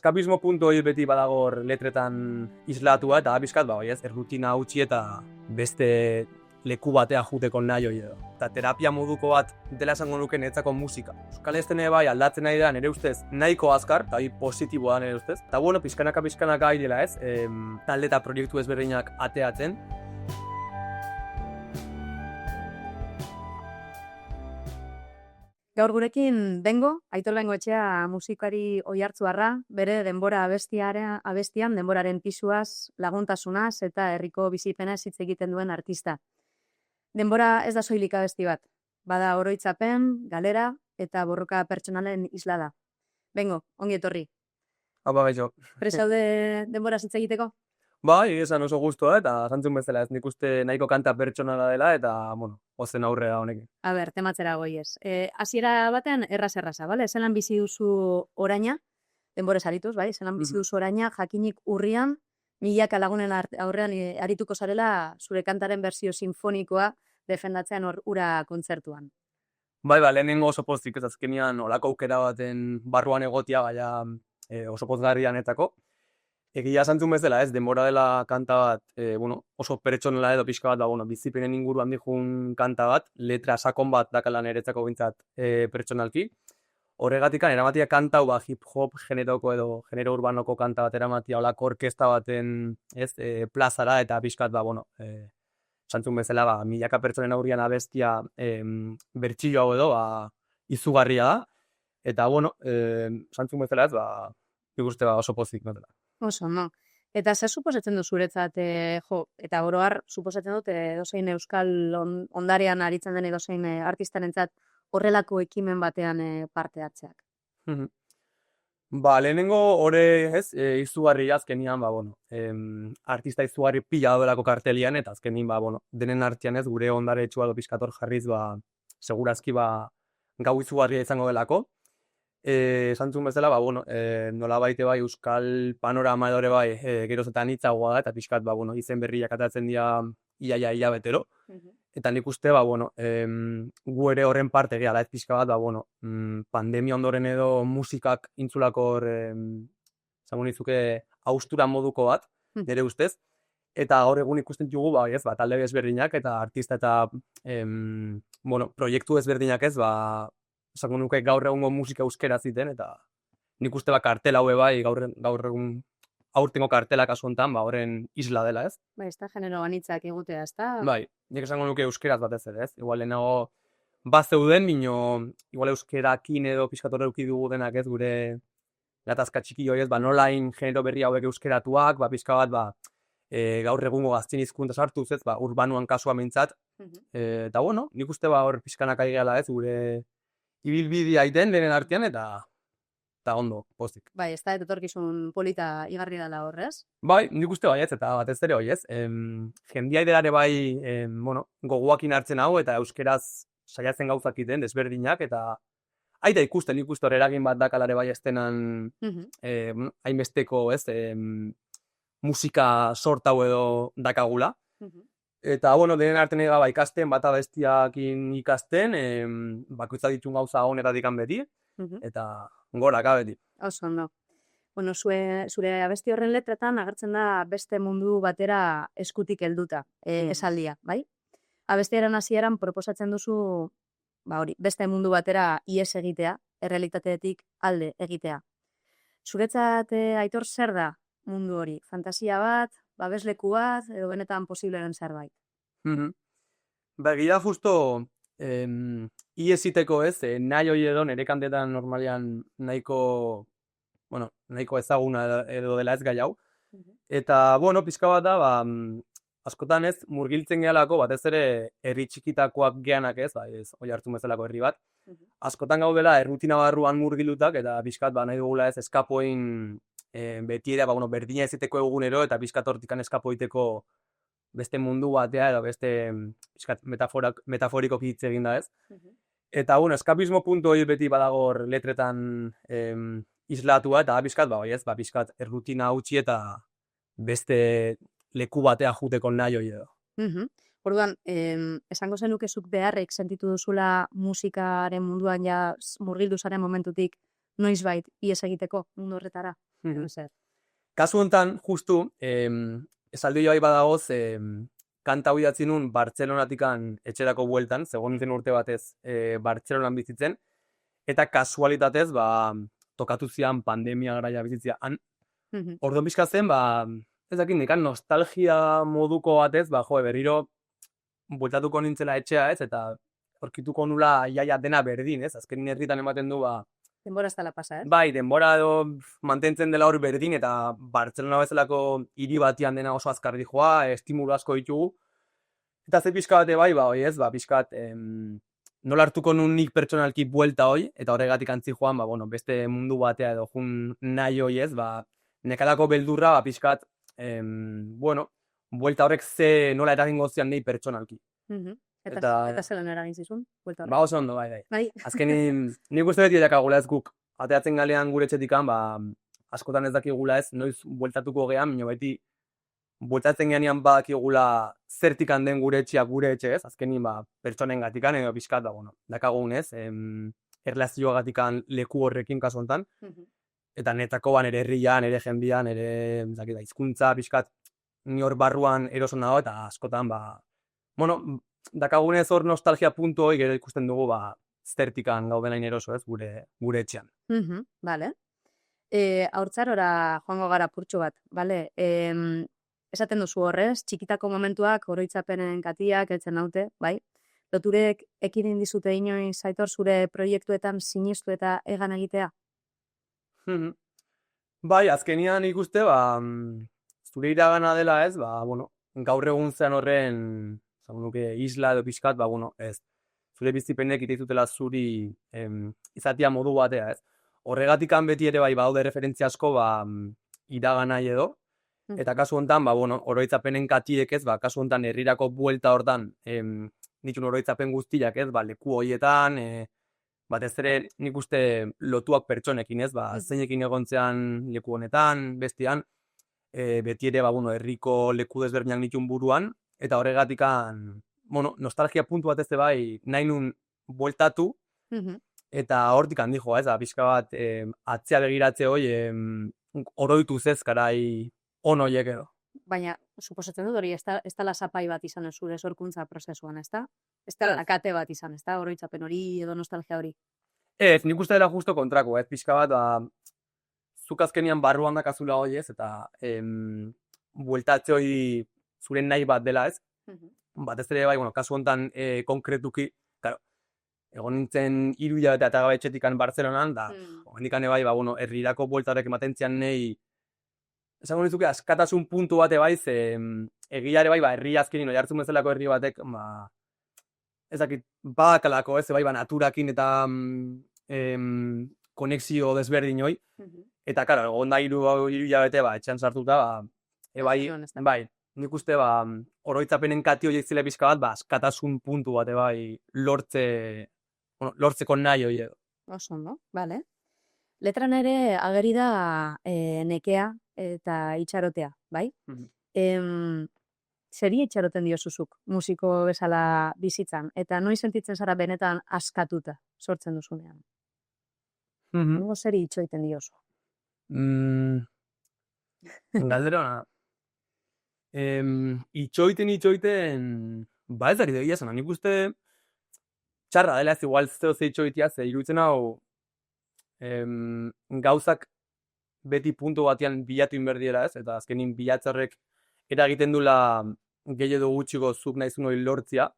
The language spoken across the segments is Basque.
eskapismo puntu hori beti badagor letretan islatua, eta abiskat, errutina utzi eta beste leku batea juteko nahi hori edo. Eta terapia moduko bat dela esango nuke netzako musika. Euskal estene bai aldatzen nahi da, nire ustez nahiko azkar, eta positiboa da nire ustez. Eta pizkanaka dela ez, talde eta proiektu ezberdinak ateatzen. Gaur gurekin Bengo, Aitor Bengoetxea musikari oihartzuarra, bere denbora abestian denboraren pisuaz, laguntasunaz eta herriko bizipenez hitz egiten duen artista. Denbora ez da soilik abesti bat, bada oroitzapen, galera eta borroka pertsonalen isla da. Bengo, ongi etorri. Haupa gaixo. Prest zaude denbora hitz egiteko? Bai, esan oso guztua eta zantzun bezala ez nik uste nahiko kanta pertsonala dela eta, ozen aurrera honekin. A ber, tematzera goiez. Hasiera batean erraza, bale? Zelan bizi duzu oraina, denborez arituz, bai? Zelan bizi duzu oraina, jakinik urrian, milaka lagunen aurrean arituko zarela zure kantaren berzio sinfonikoa defendatzean ura kontzertuan. Bai, lehenengo oso pozik, ez azkenian olako aukera baten barruan egotia, baina oso pozgarrianetako. Egia zantzun bezala ez, denbora dela kanta bat, oso pertsonela edo pixka bat, bizipenen inguruan dihun kanta bat, letra sakon bat dakalan eretzako bintzat pertsonalki. Horregatik, eramatia kanta hau hip-hop generoko edo genero urbanoko kanta bat eramatia olako orkesta baten plazara eta pixka bat, zantzun bezala, milaka pertsonen aurrian abestia bertxillo hau edo, izugarria da. Eta, zantzun bezala ez, ikuste oso pozik notela. Oso, no. Eta zer suposatzen du zuretzat, eta oroar suposatzen dut edozein euskal ondarean aritzen den edozein artistarentzat horrelako ekimen batean parte hartzeak? Lehenengo hori ez, izugarri azkenian, artista izugarri pila daudelako kartelian, eta azkenin, denen artean ez, gure ondare etxua do pizkator jarriz, segurazki gau izugarria izango delako. Zantzun bezala, nola baite bai euskal panorama edore bai gerozetan hitzagoa da, eta pixkat, izen berriak atatzen dira ia betero. Eta nik uste, gu ere horren parte gehala, ez pixka bat, pandemia ondoren edo musikak intzulako zango nizuke haustura moduko bat, nire ustez. Eta gaur egun ikusten dugu, talde ezberdinak eta artista eta proiektu ezberdinak ez, zango nuke gaur egungo musika euskera ziten, eta nik uste kartela haue bai, gaur egun aurtengo kartela kasu honetan, horren isla dela, ez? Bai, ez da genero anitzak egutea, ez da? Bai, nik esango nuke euskeraz batez ere, ez? Igual lehenago zeuden, igual euskerakin edo piskator eduki dugu denak ez, gure gatazka txiki hori ez, nolain genero berri hauek euskeratuak, pixka bat, gaur egungo gaztien hizkuntza sartuz, ez, urbanuan kasua mintzat. Eta, nik uste hor pixkanak ari gala ez, gure ibilbidi aiten lehenen artean, eta ondo, pozik. Bai, ez da, etorkizun polita igarri dela horrez? Bai, nik uste bai ez, eta batez ere hoi ez. Jendia idelare bai, gogoakin hartzen hau, eta euskeraz saiatzen gauzak iten, desberdinak, eta aita ikusten hor eragin bat dakalare bai estenan hainbesteko, ez, musika sortau edo dakagula. Eta, denen artean ega ikasten, bat abestiakin ikasten, bakoitza ditun gauza honetatik beti, eta goraka beti. Oso, ondo. Zure abesti horren letretan agertzen da beste mundu batera eskutik helduta, esaldia, bai? Abestiaren hasieran proposatzen duzu, beste mundu batera ihes egitea, errealitateetik alde egitea. Zuretzat, Aitor, zer da mundu hori? Fantasia bat, babesleku bat, edo benetan posibleren zerbait? Egia justo iesiteko ez, nahi hori edo nire kantetan normalian nahiko ezaguna edo dela ez gai hau. Eta, pizka bat da, askotan ez, murgiltzen gehalako, batez ere herri txikitakoak geanak ez, hoi hartzun bezalako herri bat. Askotan gaudela errutina barruan murgilutak, eta pizkat nahi dugula ez, eskapoin beti ere, berdina eziteko egunero, eta pizkat hortikan eskapoiteko beste mundu batea, edo beste metaforiko hitz egin da ez. Eta, eskapismo puntu hori beti badagor letretan islatua, eta pizkat errutina utzi eta beste leku batea juteko nahi hori edo. Orduan, esango zenuke zuk beharrek sentitu duzula musikaren munduan ja murgildu zaren momentutik noizbait ies egiteko mundu horretara. Zer. Kasu honetan, justu, esaldi bai badagoz, kanta hau idatzi nun Bartzelonatikan etxerako bueltan, zegoen nintzen urte batez Bartzelonan bizitzen, eta kasualitatez, tokatu zian pandemia garaia bizitzia. Orduan pixka zen, ez dakit nekan nostalgia moduko batez, berriro bueltatuko nintzela etxea, ez, eta aurkituko nula jaia dena berdin, ez, azkenin herritan ematen du, denbora ez dela pasa, ez? Bai, denbora edo mantentzen dela hor berdin, eta Bartzelona bezalako hiri batian dena oso azkar dijoa, estimulu asko ditugu. Eta ze pixka bate bai, hoi ez, pixka bat, nola hartuko nun nik pertsonalki buelta hoi, eta horregatik antzi joan, beste mundu batea edo jun nahi hoi ez, nekalako beldurra, pixkat, buelta horrek ze nola eragingo zian nahi pertsonalki. Eta zelan eragin zizun, buelta horrek? Oso ondo, bai. Azkenin, nik uste beti erakagula ez guk, ateatzen galean gure etxetikan, askotan ez dakigula ez, noiz bueltatuko gehan, minio beti, bueltatzen gehanean badakigula zertik handen gure etxeak gure etxe ez, azkenin pertsonen gatikan, edo pixkat, dakagun ez, erlazioa gatikan leku horrekin kasu honetan, eta netako nire herrian, nire jenbian, nire hizkuntza pixkat, ni hor barruan eroson dago, eta askotan, dakagunez hor nostalgia puntu hori gero ikusten dugu zertikan gauden hain eroso ez, gure etxean. Bale. Haurtzarora joango gara purtsu bat, bale? Esaten duzu horrez, txikitako momentuak oroitzapenen katiak heltzen naute, bai? Loturek ekidin dizute inoiz Aitor zure proiektuetan sinistu eta egan egitea? Bai, azkenian ikuste, zure iragana dela ez, gaur egun zean horren isla edo pixkat, ez. Zure bizipenek iteizutela zuri izatea modu batea, ez. Horregatikan beti ere badaude referentzia asko iragana edo, eta kasu honetan, oroitzapenen katiek ez, kasu honetan herrirako buelta hortan ditun oroitzapen guztiak ez, leku horietan, batez ere nik uste lotuak pertsonekin ez, zeinekin egontzean leku honetan, bestian, beti ere herriko leku desberdinak nitun buruan, eta horregatikan, nostalgia puntu bat ez bai, nahi nun bueltatu, eta hortik handi joa, ez, pixka bat atzea begiratze hoi, oroituz ez, karai onoiek edo. Baina, suposatzen dut hori, ez dela zapai bat izan zure sorkuntza prozesuan, ez da? Ez dela nakate bat izan, ez da? Oroitzapen hori edo nostalgia hori? Ez, nik uste dela justo kontrako, ez, pixka bat, zuk azkenian barruan dakazula hoi ez, eta bueltatze hori zure nahi bat dela ez, batez ere bai, kasu honetan konkretuki, claro, egon nintzen 3 hilabete eta gabe etxetikan Bartzelonan, da, hendikane bai, herrirako bueltarek ematen zian nahi, esango nizuke, askatasun puntu bate bai, ze egiare bai, herri azkenin, oihartzun bezalako herri batek, ezakit, badakalako ez, bai, naturakin eta konexio desberdin hoi, eta, karo, egon da 3 hilabete, etxean sartuta, bai, nik uste, oroitzapenen kati horiek zile pixka bat, askatasun puntu bate bai, lortzeko nahi hori edo. Oso, no? Bale. Letran ere ageri da nekea eta itxarotea, bai? Zeri itxaroten diozuzuk musiko bezala bizitzan, eta noiz sentitzen zara benetan askatuta sortzen duzunean? Nugo zeri itxoiten diozu? Galdera ona. Itxoiten, ez dakit egia zena, nik uste txarra dela ez igual zeo ze itxoitia, ze iruditzen hau gauzak beti puntu batean bilatu inberdiela ez, eta azkenin bilatzarrek eragiten dula gehiago gutxiko zuk nahizun hori lortzia.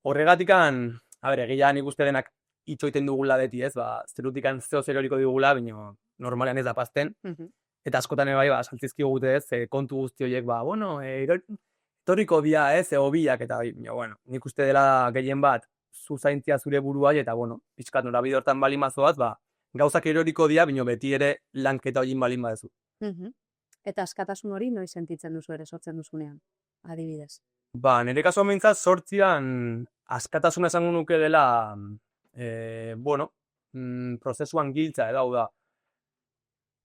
Horregatikan, egia nik uste denak itxoiten dugula beti ez, zerutikan zeo zer horiko digula, baina normalean ez da pazten. Eta askotan bai, saltzizki gute ez, kontu guzti horiek, etorriko dia ez, hobiak, eta nik uste dela gehien bat, zuzaintzia zure buruai, eta pixkat norabide hortan balin mazoaz, gauzak eroriko dia, baina beti ere lanketa horien balin badezu. Eta askatasun hori noiz sentitzen duzu ere sortzen duzunean, adibidez? Nire kasuan behintzat sortzian askatasuna esango nuke dela, prozesuan giltza, hau da,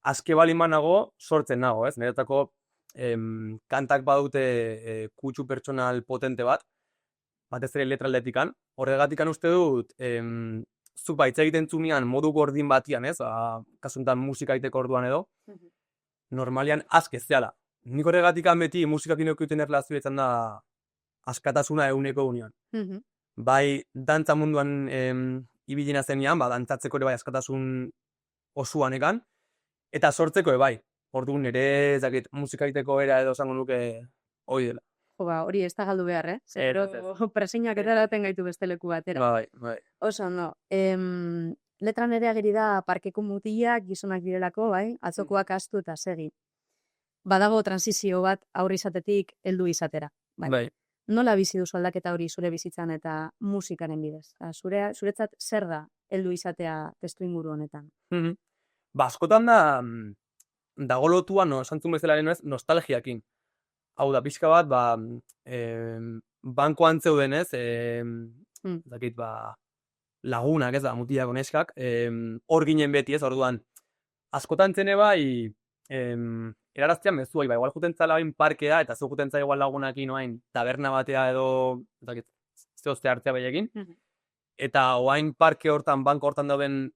azke balin nago, sortzen nago, ez? Niretako kantak badute kutsu pertsonal potente bat, batez ere letra aldetikan. Horregatikan uste dut, zuk hitz egiten zunean modu gordin batian, ez? Kasuntan musika egiteko orduan edo, normalian ask ez zehala. Nik horregatik beti musikakin eukiten erlazio izan da askatasuna eguneko union. Bai, dantza munduan ibilina zenean, dantzatzeko ere bai askatasun osuan ekan, eta sortzeko bai. Orduan ere, ez dakit, musika egiteko era edo esango nuke hori dela. Hori ez da galdu behar, Zero presinak eta eraten gaitu beste leku batera. Bai. Oso, no. Letran ere ageri da parkeko mutilak gizonak direlako, bai? Atzokoak astu eta segi. Badago transizio bat aurri izatetik heldu izatera. Bai. Nola bizi duzu aldaketa hori zure bizitzan eta musikaren bidez? Zuretzat zer da heldu izatea testu inguru honetan? Askotan dago lotua, santzun bezala ez, nostalgiakin. Hau da, pixka bat, bankoan zeuden ez, lagunak ez da, mutilako neskak, hor ginen beti ez, orduan, askotan zene bai, eraraztean mezua, igual juten zala bain parkea, eta zu juten zala igual lagunakin oain taberna batea edo, zehozte hartzea baiekin, eta oain parke hortan, banko hortan dauden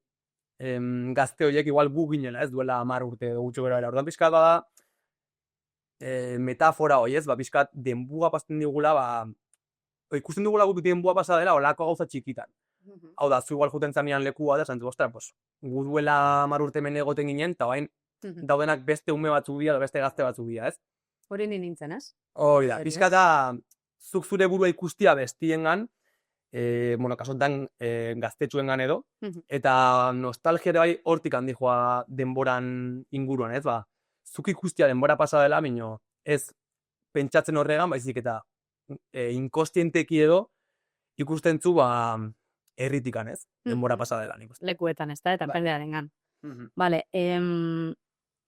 gazte horiek igual gu ginela ez, duela 10 urte edo gutxo gara, orduan pixka bada, metafora hoi ez, pixkat denbua pasten digula, ikusten dugula gutu denbua pasa dela olako gauza txikitan. Hau da, zu igual juten zanean lekua da, zantzu, ostera, gu duela 10 urte mene egoten ginen, eta bain daudenak beste ume batzuk dira, beste gazte batzuk dira, ez? Hori nintzen, ez? Hori da, pixka da, zuk zure burua ikustia bestiengan, kasotan gaztetxuengan edo, eta nostalgia bai hortik handi joa denboran inguruan, ez? Zuk ikustia denbora pasa dela, minio, ez pentsatzen horregan, baizik eta inkostienteki edo ikusten zu, erritikan, ez? Denbora pasa dela, nik uste. Lekuetan, ez da, eta pendearengan. Vale,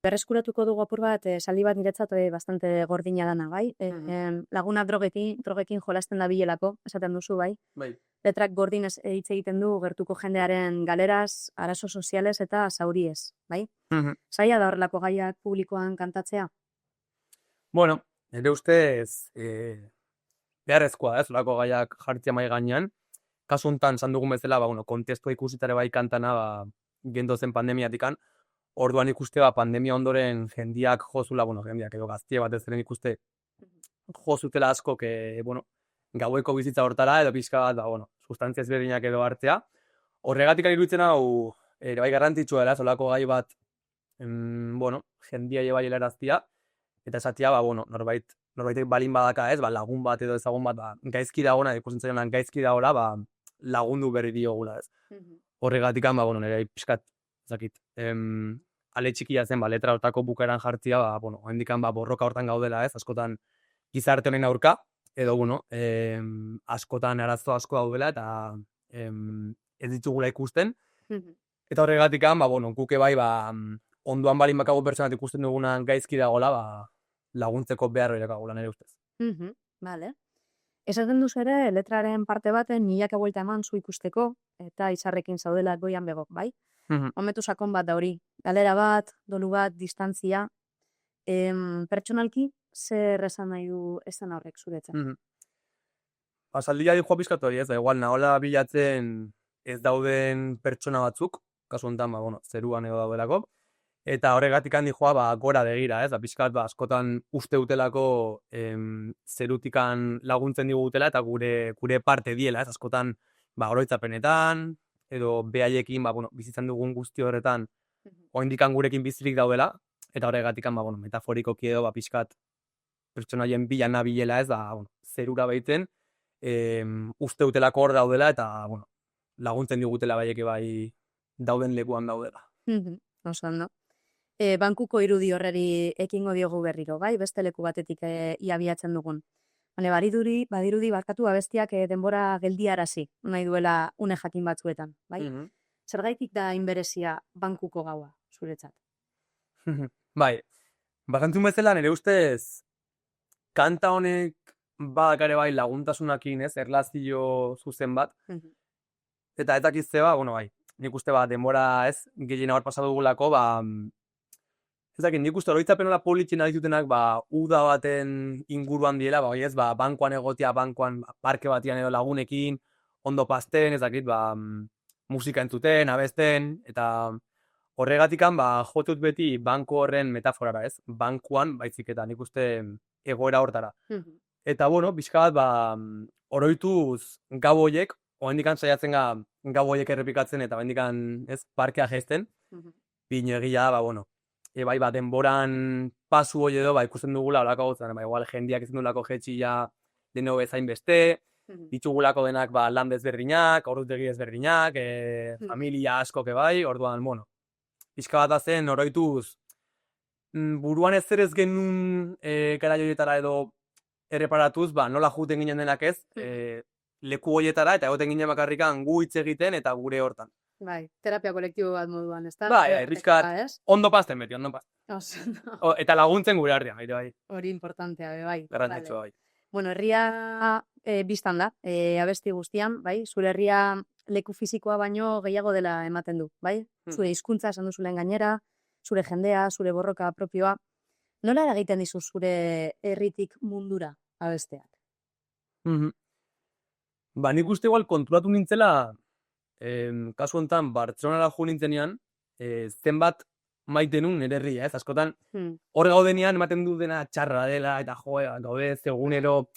berreskuratuko dugu apur bat, saldi bat niretzat bastante gordina dana, bai? Laguna drogekin jolasten da bilelako, esaten duzu, bai? Letrak gordinez hitz egiten du gertuko jendearen galeraz, arazo soziales eta zauriez, bai? Zaila da horrelako gaiak publikoan kantatzea? Bueno, nire ustez beharrezkoa, ez, horrelako gaiak jartzea mai gainean. Kasu honetan, zan dugun bezala, kontestua ikusitare bai kantana, gendo zen pandemiatikan, orduan ikuste pandemia ondoren jendiak jozula, jendiak edo gaztie bat ez ziren ikuste jozutela asko, gaueko bizitza hortara, edo pixka bat, sustantzia ezberdinak edo hartzea. Horregatik iruditzen hau, bai garrantzitsua dela, zolako gai bat, jendia bai helaraztia, eta esatia, norbaitek balin badaka ez, lagun bat edo ezagun bat, gaizki dagoena, ikusten zaionan gaizki dagoela, lagundu berri diogula ez. Horregatik, nire pixkat, ale txikia zen, letra hortako bukaeran jartzia, hendikan borroka hortan gaudela ez, askotan gizarte honen aurka, edo, askotan arazo asko daudela, eta ez ditugula ikusten. Eta horregatik, guke bai, onduan balin bakago pertsonat ikusten dugunan gaizki dagoela, laguntzeko behar berekagula nire ustez. Vale. Esaten duzu ere, letraren parte baten milaka buelta eman zu ikusteko, eta izarrekin zaudela goian bego, bai? Momentu sakon bat da hori. Galera bat, dolu bat, distantzia. Pertsonalki, zer esan nahi du esan horrek zuretzen? Azaldia di joa pizkatu hori ez, da igual nahola bilatzen ez dauden pertsona batzuk, kasu honetan, zeruan edo daudelako, eta horregatik handi joa gora begira, ez, pizkat askotan uste dutelako zerutikan laguntzen digutela, eta gure parte diela, ez, askotan oroitzapenetan, edo behaiekin, bizitzan dugun guzti horretan, oindikan gurekin bizirik daudela, eta horregatik, metaforikoki edo, pizkat pertsonaien bila nabilela, ez, zerura baiten, uste dutelako hor daudela, eta, laguntzen digutela baieke bai dauden lekuan daudela. Oso ondo. Bankuko irudi horreri ekingo diogu berriro, bai? Beste leku batetik iabiatzen dugun. Badirudi barkatu abestiak denbora geldiarazi, nahi duela une jakin batzuetan, bai? Zergaitik da inberezia bankuko gaua, zuretzat? Bai, bakantzun bezala nire ustez kanta honek badakare bai laguntasunakin, ez, erlazio zuzen bat, eta etakiz zeba, bai, nik uste denbora ez, gehiena hor pasatu dugulako, ez dakit, nik uste oroitzapen hola politxen aditutenak, uda baten inguruan diela, ez, bankoan egotia, bankoan parke batian edo lagunekin, ondo pasten, ez dakit, musika entzuten, abesten, eta horregatikan, jotut beti banku horren metaforara, ez? Bankuan, baizik eta nik uste egoera hortara. Eta, bueno, pixka bat, oroituz gau hoiek, oraindikan saiatzen gau hoiek errepikatzen, eta oraindikan, ez, parkea jesten, bino egia, bueno, bai, denboran pasu hoi edo, ikusten dugula olako gautzen, igual jendiak ezin dugulako jetxi ja deno bezain beste, ditugulako denak lan desberdinak, ordutegi desberdinak, familia asko bai, orduan, bueno, pixka bat zen oroituz, buruan ez zer ez genuen gara joietara edo erreparatuz, nola juten ginen denak ez, leku hoietara, eta egoten ginen bakarrikan gu hitz egiten eta gure hortan. Bai, terapia kolektibo bat moduan, ez da? Bai, errizkat, ondo pasten beti, ondo pasten. Eta laguntzen gure harrian, bai. Hori importantea, bai. Garrantzitsua, bai. Bueno, herria biztan da, abesti guztian, bai? Zure herria leku fisikoa baino gehiago dela ematen du, bai? Zure hizkuntza esan duzulen gainera, zure jendea, zure borroka propioa. Nola eragiten dizu zure herritik mundura abesteak? Nik uste igual konturatu nintzela, kasu honetan, Bartzelonara jo nintzenean, zenbat maite nun nire herria, ez? Askotan, hor gaudenean ematen du dena txarra dela, eta gaude ez egunero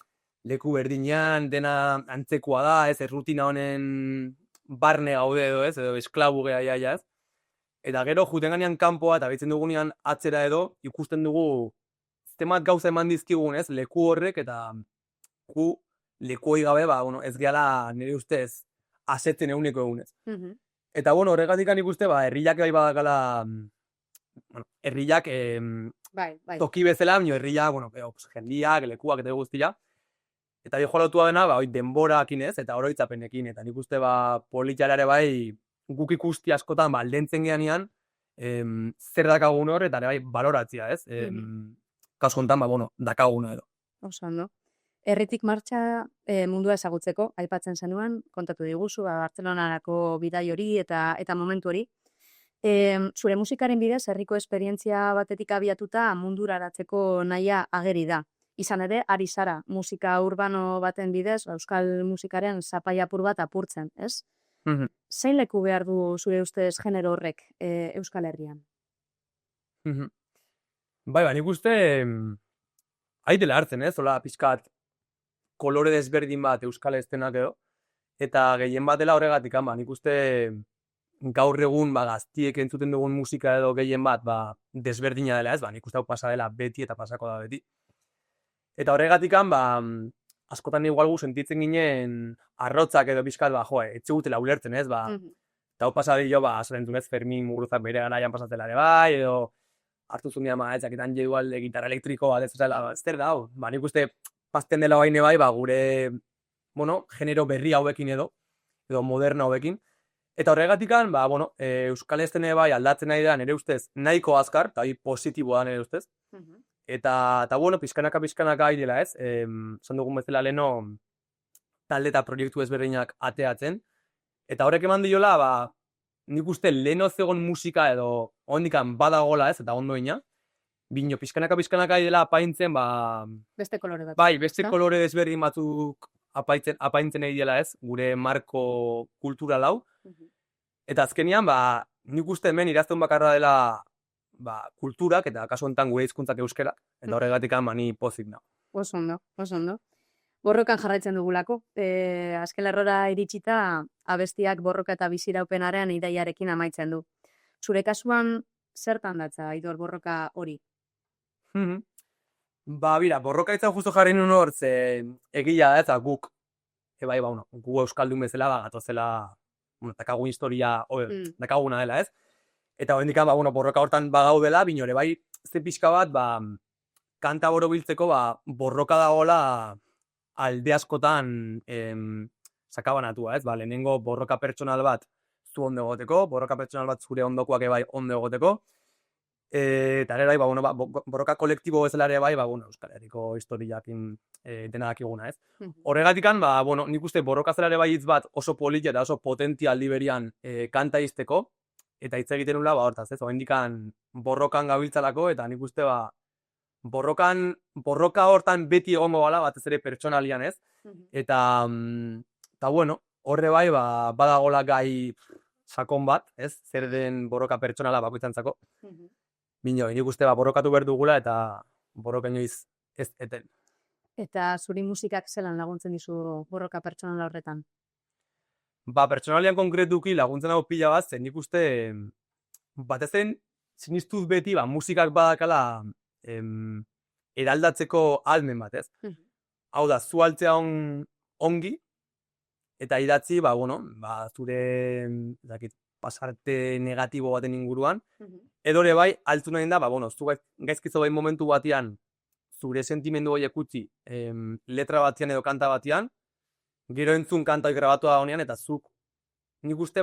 leku berdinean, dena antzekoa da, ez? Rutina honen barne gaude edo esklabu geha ez? Eta gero, juten ganean kanpoa, eta behitzen dugunean atzera edo, ikusten dugu zenbat gauza eman dizkigun, ez? Leku horrek, eta gu leku hori gabe, ez gehala nire ustez asetzen eguneko egunez. Eta, horregatik nik uste, herriak bai badakala, herriak toki bezala, herriak, jendiak, lekuak eta guztia. Eta joa lotua dena, denborakin ez, eta oroitzapenekin. Eta nik uste, politiarare bai, guk ikusti askotan, aldentzen geanean, zer dakagun hor, eta bai, baloratzia, ez? Kasu honetan, dakaguna edo. Oso, Herritik martxa mundua ezagutzeko, aipatzen zenuen, kontatu diguzu, Bartzelonarako bidai hori eta momentu hori. Zure musikaren bidez, herriko esperientzia batetik abiatuta munduraratzeko nahia ageri da. Izan ere, ari zara musika urbano baten bidez, euskal musikaren zapai apur bat apurtzen, ez? Zein leku behar du zure ustez genero horrek Euskal Herrian? Nik uste haitela hartzen, ez? Hola, pixkat kolore desberdin bat euskal estenak edo, eta gehien bat dela horregatik, nik uste gaur egun gaztiek entzuten dugun musika edo gehien bat desberdina dela ez, nik uste hau pasa dela beti eta pasako da beti. Eta horregatik, askotan igual gu sentitzen ginen arrotzak edo pixkat, etxe gutela ulertzen ez, eta hau pasa dio, azorentzunez Fermin Muguruzak bere garaian pasatzela ere bai, edo hartu zuen dira etzaketan igual gitarra elektriko bat ez zer da hau, nik uste pazten dela baine bai, gure, genero berri hauekin edo moderna hauekin. Eta horregatik, euskal estene bai aldatzen nahi da nire ustez nahiko azkar, eta positiboa nire ustez. Eta, pizkanaka ari dela ez, zan dugun bezala leheno talde eta proiektu ezberdinak ateatzen. Eta horrek eman diola, nik uste leheno zegoen musika edo ondikan badagola ez, eta ondoina. Bino, pizkanaka ari dela apaintzen, beste kolore bat. Bai, beste kolore desberdin batzuk apaintzen ari dela ez, gure marko kultural hau. Eta azkenian, nik uste hemen irazten bakarra dela kulturak, eta kasu honetan gure hizkuntzak euskerak, eta horregatik ni pozik nago. Oso ondo. Borrokan jarraitzen dugulako. Azken lerrora iritsita, abestiak borroka eta biziraupenaren ideiarekin amaitzen du. Zure kasuan, zertan datza, Aitor, borroka hori? Borroka izan justo jarri nun hor, egia da, eta guk, gu euskaldun bezala, gatozela, dakagun historia, dakaguna dela, ez? Eta hori indikan, borroka hortan bagaudela, binore, ze pixka bat, kanta borobiltzeko, borroka dagoela alde askotan sakabanatua, ez? Lehenengo borroka pertsonal bat zu ondo egoteko, borroka pertsonal bat zure ondokoak ondo egoteko, eta ere borroka kolektibo bezala ere Euskal Herriko historiakin dena dakiguna, ez? Horregatik, nik uste borroka zela ere hitz bat oso politia eta oso potentia aldi berian kanta izteko, eta hitz egiten nula, hortaz, ez? Oraindikan borrokan gabiltzalako, eta nik uste borroka hortan beti egongo gala, batez ere pertsonalian, ez? Eta horre bai, badagola gai sakon bat, ez? Zer den borroka pertsonala bakoitzantzako. Bino, nik uste borrokatu behar dugula eta borroka inoiz ez eten. Eta zuri musikak zelan laguntzen dizu borroka pertsonala horretan? Pertsonalian konkretuki laguntzen dago pila bat, zen nik uste batezen sinistuz beti musikak badakala eraldatzeko ahalmen bat, ez? Hau da, zu altzea ongi, eta idatzi, zure pasarte negatibo baten inguruan, edo ere bai, altzu nahi da, zu gaizkizo bai momentu batean, zure sentimendu horiek utzi letra batean edo kanta batean, gero entzun kanta hori grabatu da honean, eta zuk, nik uste,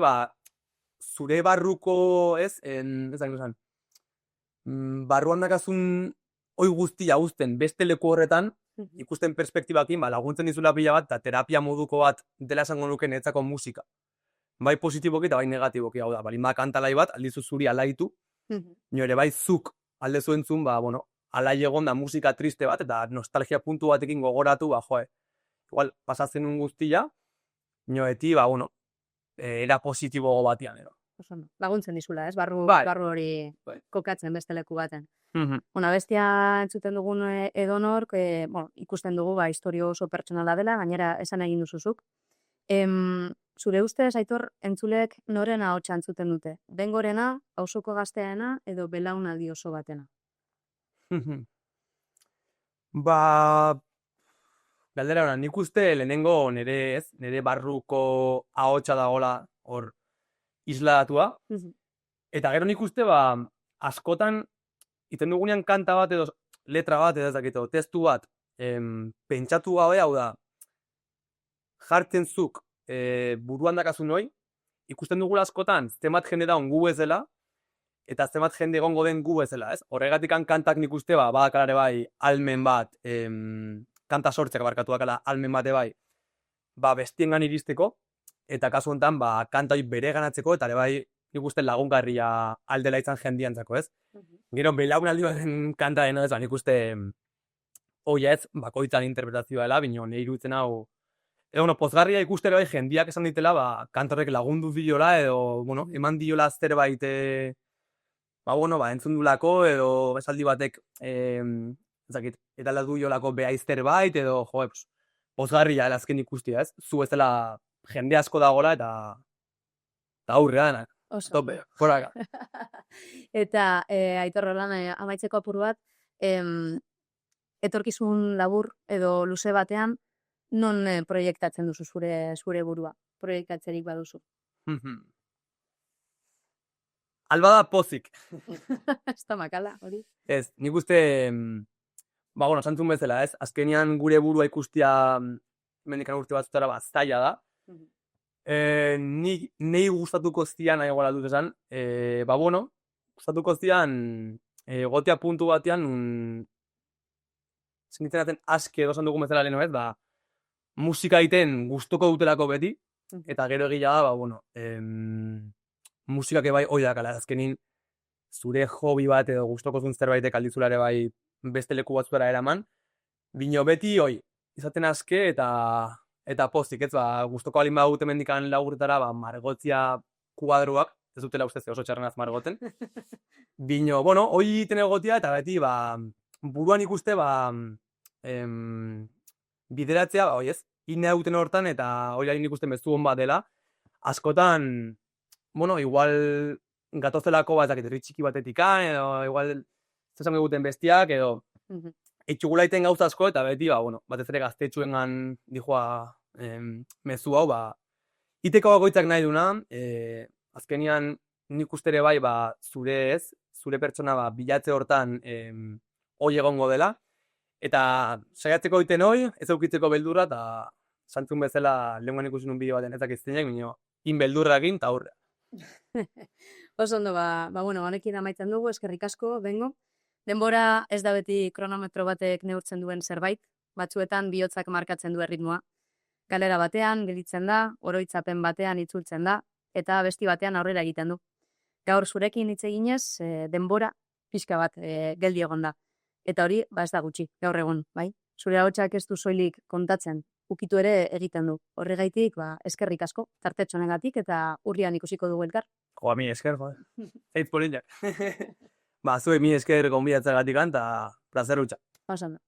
zure barruko, barruan dakazun hoi guztia uzten beste leku horretan, ikusten perspektibakin, laguntzen dizula pila bat, eta terapia moduko bat dela esango nuke netzako musika. Bai positiboki eta bai negatiboki, hau da, balin kantalai bat, aldizu zuri alaitu, nire bai zuk aldezu entzun, alai egon da musika triste bat, eta nostalgia puntu batekin gogoratu, igual, pasatzen un guztia, nioeti, era positibo batian, ero. Laguntzen dizula, ez? Barru hori kokatzen beste leku baten. Bestia entzuten dugun edonork, ikusten dugu, historio oso pertsonala dela, gainera esan egin duzuzuk. Zure ustez, Aitor, entzulek noren ahotsa entzuten dute? Bengorena, auzoko gazteena, edo belaunaldi oso batena? Galdera hona, nik uste lehenengo nire barruko ahotsa dagoela hor isladatua. Eta gero nik uste, askotan, iten dugunean kanta bat edo letra bat edo ezakito, testu bat, pentsatu gabe, hau da, jartzen zuk buruan dakazun hoi, ikusten dugula askotan, zenbat jende da gu bezala, eta zenbat jende egongo den gu bezala, ez? Horregatik kantak nik uste, badakalare bai, almen bat, kanta sortzeak barkatu dakala, almen bate bai, bestiengan iristeko, eta kasu honetan, kanta hori bere ganatzeko, eta ere bai, nik uste lagungarria aldela izan jendiantzako, ez? Gero, belaunaldi baten kanta deno ez, nik uste, ez, bakoitzan interpretazioa dela, bino, nire iruditzen hau, pozgarria ikustera bai, jendiak esan ditela, kantorrek lagundu diola, edo, eman diola zerbait, entzun dulako, edo esaldi batek, eta du jolako behaizter bait, edo, pozgarria azken ikustia, ez? Zu ez dela jende asko dagoela, eta aurrea denak. Tope, foraka. Eta, Aitor Roland, amaitzeko apur bat, etorkizun labur edo luze batean, non proiektatzen duzu zure burua? Proiektatzerik baduzu? Alba da pozik. Ez da makala, hori? Ez, nik uste, santzun bezala, ez? Azkenean gure burua ikustia mendikan urte batzutara zaila da. Nei gustatuko zian, nahi gola dut esan, gustatuko zian gotea puntu batean zenditzen aten aske edo esan dugun bezala leheno ez, musika egiten gustuko dutelako beti, eta gero egila da, musikak ebai hoi dakala, azkenin zure hobi bat edo gustoko zuen zerbaitek aldizulare bai beste leku batzutara eraman, bino beti hoi, izaten aske eta pozik, ez, gustoko alin badut emendikan lagurtara, margotzia kuadroak, ez dutela ustez oso txarrenaz margoten, bino, hoi egiten egotia, eta beti, buruan ikuste, bideratzea, hoi ez, inea duten hortan, eta hori hain ikusten bezu hon bat dela, askotan, igual gatozelako bat, txiki batetikan, edo igual, zezan eguten bestiak, edo, etxugula iten gauza asko, eta beti, batez ere gaztetxuengan dijoa mezu hau, iteko bakoitzak nahi duna, azkenian nik ustere bai, zure pertsona bilatze hortan hoi egongo dela, eta saiatzeko iten hoi, ez eukitzeko beldurra, eta santzun bezala lehenguan ikusi nun bideo baten ezak iztenak, bineo, inbeldurrakin eta aurrea. Oso ondo, honekin amaitzen dugu, eskerrik asko, bengo. Denbora ez da beti kronometro batek neurtzen duen zerbait, batzuetan bihotzak markatzen du erritmoa. Galera batean gelditzen da, oroitzapen batean itzultzen da, eta besti batean aurrera egiten du. Gaur zurekin hitz eginez, denbora pixka bat geldi egon da. Eta hori, ez da gutxi, gaur egun, bai? Zure ahotsak ez du soilik kontatzen, ukitu ere egiten du. Horregaitik, eskerrik asko, tartetxo honegatik eta urrian ikusiko dugu elkar. Jo, mi esker, jo. Eitz polinak. Zuei mi esker gonbidatzagatik eta plazer hutsa. Oso ondo.